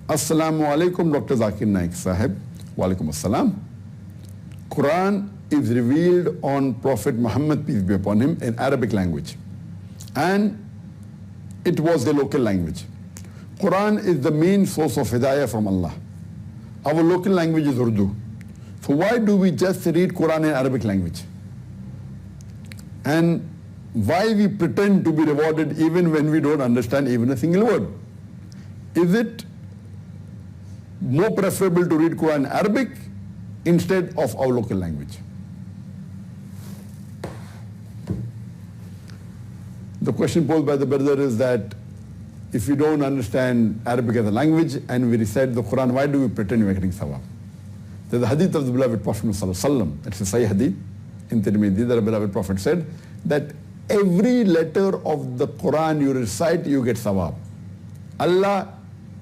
Assalamu alaikum, Dr. Zakir Naik Sahib. Walaikum assalam. Quran is revealed on Prophet Muhammad, peace be upon him, in Arabic language. And it was the local language. Quran is the main source of hidayah from Allah. Our local language is Urdu. So why do we just read Quran in Arabic language? And why we pretend to be rewarded even when we don't understand even a single word? Is it more preferable to read Quran in Arabic instead of our local language? The question posed by the brother is that if we don't understand Arabic as a language and we recite the Quran, why do we pretend we're getting sawab? There's a hadith of the beloved Prophet ﷺ, it's a Sahih hadith in Tirmidhi, the beloved Prophet said that every letter of the Quran you recite, you get sawab. Allah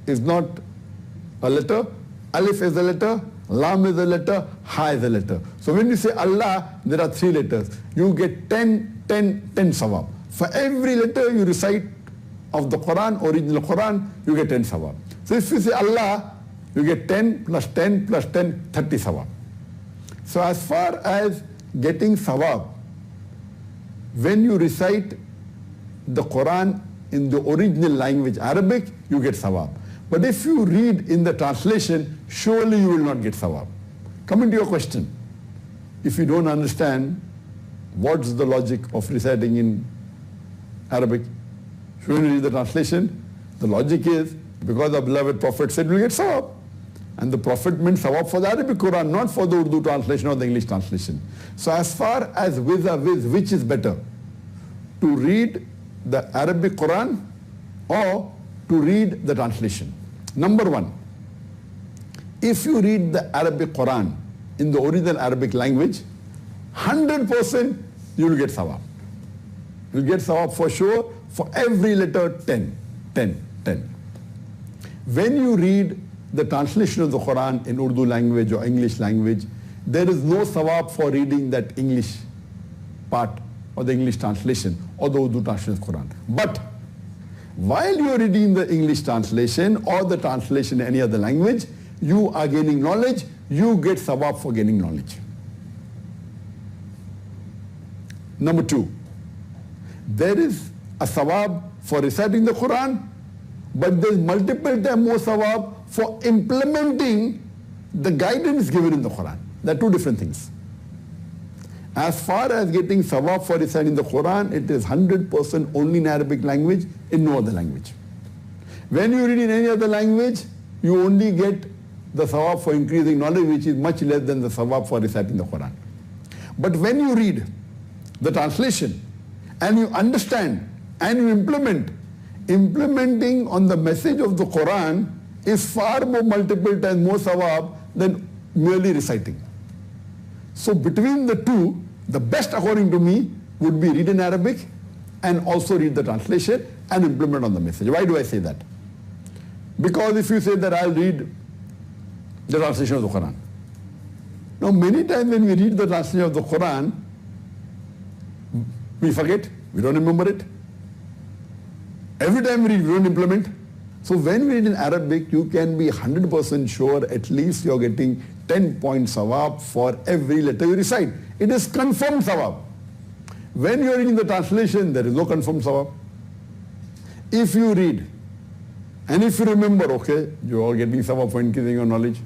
is not a letter, Alif is a letter, Lam is a letter, Ha is a letter. So when you say Allah, there are 3 letters. You get 10 sawab. For every letter you recite of the Quran, original Quran, you get 10 sawab. So if you say Allah, you get 10 plus 10 plus 10, 30 sawab. So as far as getting sawab, when you recite the Quran in the original language, Arabic, you get sawab. But if you read in the translation, surely you will not get sawab. Coming to your question, if you don't understand what's the logic of reciting in Arabic, shouldn't you read the translation? The logic is, because the beloved Prophet said we'll get sawab. And the Prophet meant sawab for the Arabic Quran, not for the Urdu translation or the English translation. So as far as vis-a-vis which is better, to read the Arabic Quran or to read the translation? Number 1, if you read the Arabic Quran in the original Arabic language, 100% you will get sawab. You will get sawab for sure, for every letter 10. When you read the translation of the Quran in Urdu language or English language, there is no sawab for reading that English part or the English translation or the Urdu translation of the Quran. But while you are reading the English translation or the translation in any other language, you are gaining knowledge, you get sawab for gaining knowledge. Number 2, there is a sawab for reciting the Quran, but there is multiple times more sawab for implementing the guidance given in the Quran. There are 2 different things. As far as getting sawab for reciting the Quran, it is 100% only in Arabic language, in no other language. When you read in any other language, you only get the sawab for increasing knowledge, which is much less than the sawab for reciting the Quran. But when you read the translation and you understand and you implementing on the message of the Quran is far more, multiple times more sawab than merely reciting. So between the 2, the best according to me would be read in Arabic and also read the translation and implement on the message. Why do I say that? Because if you say that I'll read the translation of the Quran. Now many times when we read the translation of the Quran, we forget, we don't remember it. Every time we read, we don't implement. So when we read in Arabic, you can be 100% sure at least you're getting 10 points sawab for every letter you recite. It is confirmed sawab. When you're reading the translation, there is no confirmed sawab. If you read, and if you remember, okay, you are getting sawab for increasing your knowledge.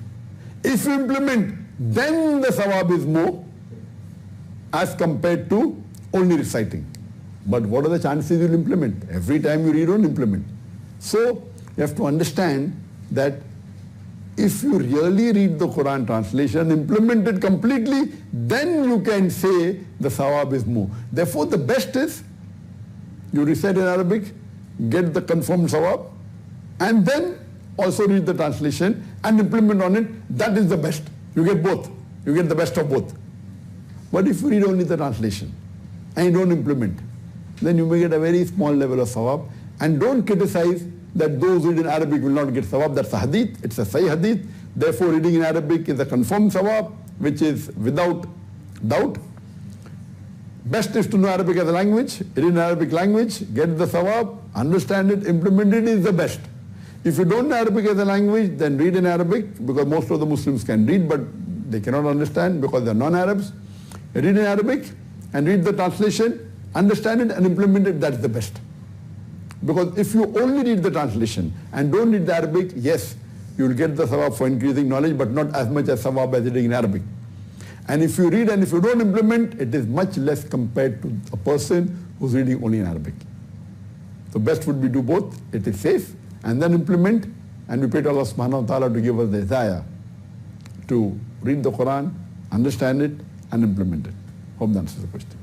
If you implement, then the sawab is more as compared to only reciting. But what are the chances you'll implement? Every time you read, don't implement. So you have to understand that if you really read the Quran translation, implement it completely, then you can say the sawab is more. Therefore, the best is you recite in Arabic, get the confirmed sawab, and then also read the translation and implement on it. That is the best. You get both. You get the best of both. But if you read only the translation and you don't implement, then you may get a very small level of sawab. And don't criticize that those who read in Arabic will not get sawab. That's a hadith. It's a Sahih hadith. Therefore, reading in Arabic is a confirmed sawab, which is without doubt. Best is to know Arabic as a language, read in Arabic language, get the sawab, understand it, implement it is the best. If you don't know Arabic as a language, then read in Arabic, because most of the Muslims can read, but they cannot understand because they're non-Arabs. Read in Arabic and read the translation, understand it and implement it, that's the best. Because if you only read the translation and don't read the Arabic, yes, you will get the sawab for increasing knowledge, but not as much as sawab as reading in Arabic. And if you read and if you don't implement, it is much less compared to a person who's reading only in Arabic. The best would be do both, it is safe, and then implement, and we pray to Allah subhanahu wa ta'ala to give us the desire to read the Quran, understand it, and implement it. Hope that answers the question.